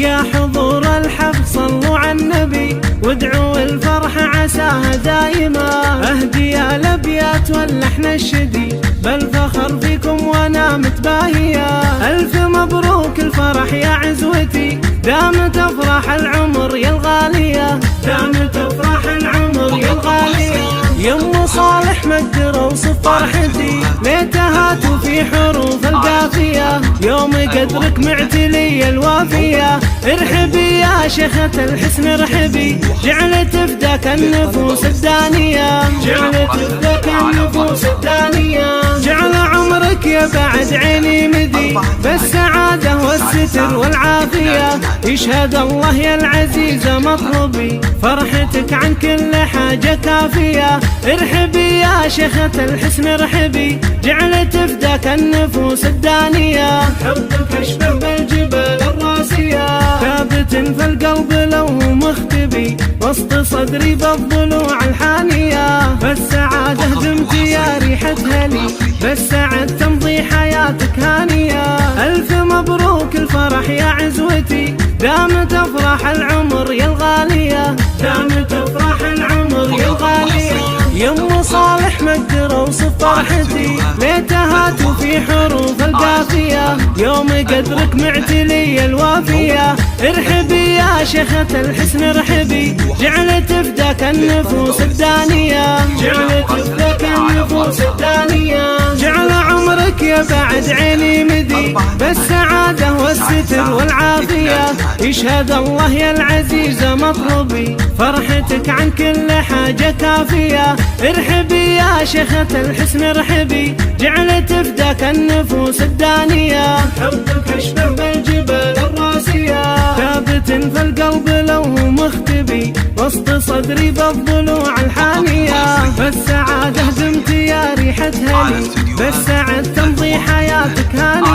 يا حضور الحفل صلوا على النبي وادعوا الفرح عساها دايما. اهدي الابيات واللحن الشدي بالفخر فيكم وانا متباهية. الف مبروك الفرح يا عزوتي دامت افراح العمر يا الغالية، دامت افراح العمر يا الغالية. يا ام صالح مقدر اوصف فرحتي ليتها في حروف القافية. يوم قدرك معتلي الوافية ارحبي يا شيخة الحسن ارحبي، جعلت فداك النفوس الدانية، جعلت فداك النفوس الدانية. جعل عمرك يا بعد عيني مدي بالسعادة والستر والعافية. يشهد الله يا العزيزة مطلبي فرحتك عن كل حاجة كافية. ارحبي يا شيخة الحسن ارحبي، جعلت فداك النفوس الدانية. حبك اشبه بالجبال الراسية ثابت في القلب لو مختبي وسط صدري بالضلوع الحانية. بالسعادة دمت يا ريحة هلي بالسعد تمضي حياتك هانية. ألف مبروك الفرح يا عزوتي دامت أفراح العمر يا الغالية، دامت أفراح العمر يا الغالية. يا ام صالح مقدر اوصف فرحتي ليتها في حروف القافية. يوم قدرك معتلي الوافية ارحبي يا شيخة الحسن ارحبي، جعلت فداك النفوس الدانية، جعلت فداك النفوس الدانية. جعل عمرك يا بعد عيني مدي بالسعادة والستر والعافية. يشهد الله يا العزيزة مطلبي فرحتك عن كل حاجة كافية. ارحبي يا شيخة الحسن ارحبي، جعلت فداك النفوس الدانية. حبك اشبه بالجبال الراسية ثابت في القلب لو مختبي وسط صدري بالضلوع الحانية. بالسعادة دمت يا ريحة هلي بالسعد تمضي حياتك هانية.